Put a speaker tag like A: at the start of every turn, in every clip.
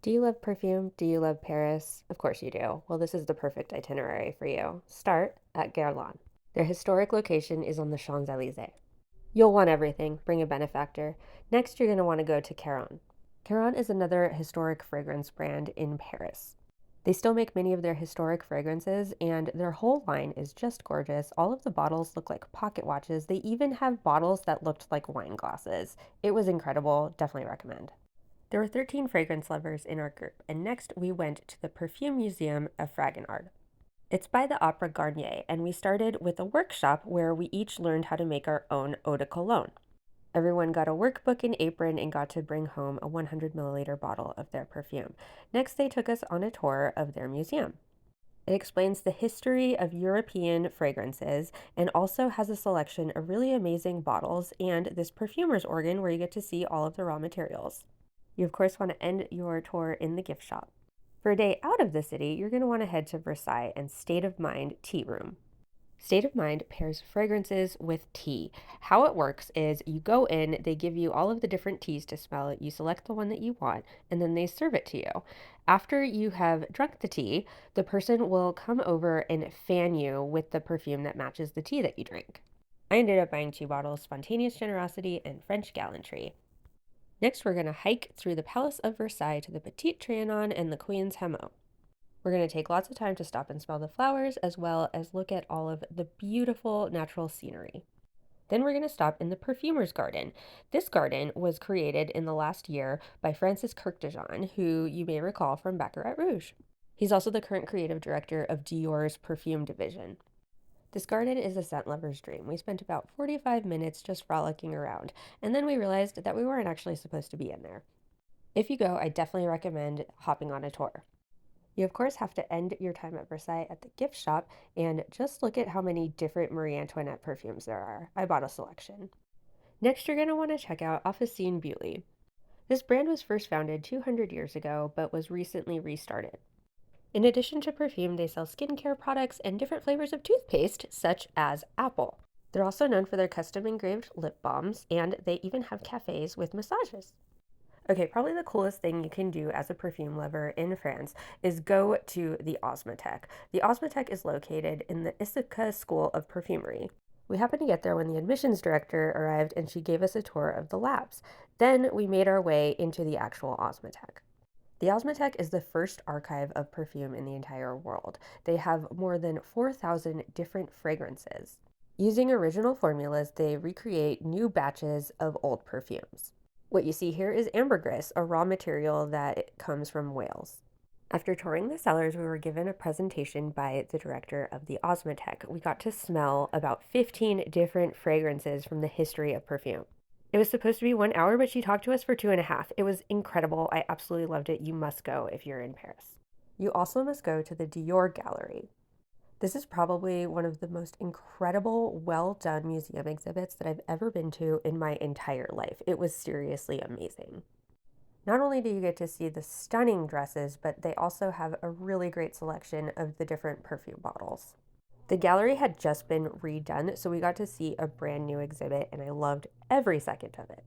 A: Do you love perfume? Do you love Paris? Of course you do. Well, this is the perfect itinerary for you. Start at Guerlain. Their historic location is on the Champs-Élysées. You'll want everything. Bring a benefactor. Next, you're going to want to go to Caron. Caron is another historic fragrance brand in Paris. They still make many of their historic fragrances, and their whole line is just gorgeous. All of the bottles look like pocket watches. They even have bottles that looked like wine glasses. It was incredible. Definitely recommend. There were 13 fragrance lovers in our group, and next we went to the Perfume Museum of Fragonard. It's by the Opera Garnier, and we started with a workshop where we each learned how to make our own eau de cologne. Everyone got a workbook and apron and got to bring home a 100 milliliter bottle of their perfume. Next, they took us on a tour of their museum. It explains the history of European fragrances and also has a selection of really amazing bottles and this perfumer's organ where you get to see all of the raw materials. You, of course, want to end your tour in the gift shop. For a day out of the city, you're going to want to head to Versailles and State of Mind Tea Room. State of Mind pairs fragrances with tea. How it works is you go in, they give you all of the different teas to smell, you select the one that you want, and then they serve it to you. After you have drunk the tea, the person will come over and fan you with the perfume that matches the tea that you drink. I ended up buying 2 bottles, Spontaneous Generosity and French Gallantry. Next, we're going to hike through the Palace of Versailles to the Petit Trianon and the Queen's Hameau. We're going to take lots of time to stop and smell the flowers as well as look at all of the beautiful natural scenery. Then we're going to stop in the Perfumer's Garden. This garden was created in the last year by Francis Kirkdejean, who you may recall from Baccarat Rouge. He's also the current creative director of Dior's Perfume division. This garden is a scent lover's dream. We spent about 45 minutes just frolicking around, and then we realized that we weren't actually supposed to be in there. If you go, I definitely recommend hopping on a tour. You, of course, have to end your time at Versailles at the gift shop and just look at how many different Marie Antoinette perfumes there are. I bought a selection. Next, you're going to want to check out Officine Beauty. This brand was first founded 200 years ago, but was recently restarted. In addition to perfume, they sell skincare products and different flavors of toothpaste, such as apple. They're also known for their custom engraved lip balms, and they even have cafes with massages. Okay, probably the coolest thing you can do as a perfume lover in France is go to the Osmothèque. The Osmothèque is located in the Issika School of Perfumery. We happened to get there when the admissions director arrived and she gave us a tour of the labs. Then we made our way into the actual Osmothèque. The Osmothèque is the first archive of perfume in the entire world. They have more than 4,000 different fragrances. Using original formulas, they recreate new batches of old perfumes. What you see here is ambergris, a raw material that comes from Wales. After touring the cellars, we were given a presentation by the director of the Osmothèque. We got to smell about 15 different fragrances from the history of perfume. It was supposed to be 1 hour, but she talked to us for 2.5. It was incredible. I absolutely loved it. You must go if you're in Paris. You also must go to the Dior Gallery. This is probably one of the most incredible, well done museum exhibits that I've ever been to in my entire life. It was seriously amazing. Not only do you get to see the stunning dresses, but they also have a really great selection of the different perfume bottles. The gallery had just been redone, so we got to see a brand new exhibit, and I loved every second of it.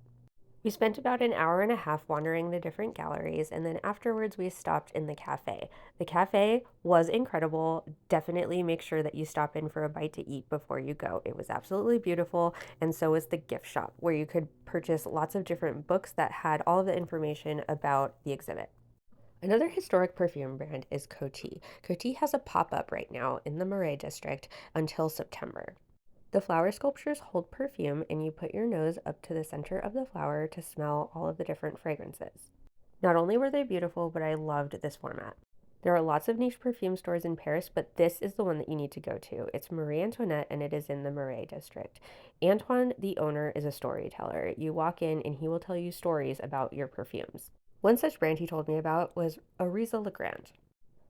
A: We spent about an hour and a half wandering the different galleries, and then afterwards we stopped in the cafe. The cafe was incredible. Definitely make sure that you stop in for a bite to eat before you go. It was absolutely beautiful, and so was the gift shop, where you could purchase lots of different books that had all of the information about the exhibit. Another historic perfume brand is Coty. Coty has a pop-up right now in the Marais district until September. The flower sculptures hold perfume, and you put your nose up to the center of the flower to smell all of the different fragrances. Not only were they beautiful, but I loved this format. There are lots of niche perfume stores in Paris, but this is the one that you need to go to. It's Marie Antoinette, and it is in the Marais district. Antoine, the owner, is a storyteller. You walk in, and he will tell you stories about your perfumes. One such brand he told me about was Ariza Legrand.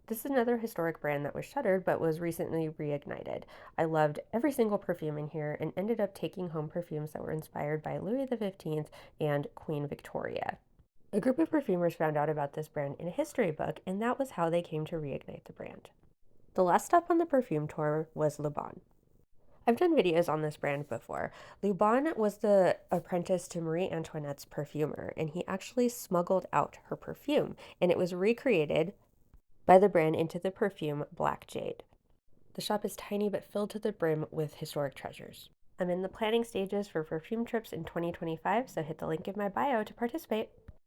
A: This is another historic brand that was shuttered but was recently reignited. I loved every single perfume in here and ended up taking home perfumes that were inspired by Louis XV and Queen Victoria. A group of perfumers found out about this brand in a history book, and that was how they came to reignite the brand. The last stop on the perfume tour was Le Bon. I've done videos on this brand before. Lubon was the apprentice to Marie Antoinette's perfumer, and he actually smuggled out her perfume, and it was recreated by the brand into the perfume Black Jade. The shop is tiny but filled to the brim with historic treasures. I'm in the planning stages for perfume trips in 2025, so hit the link in my bio to participate.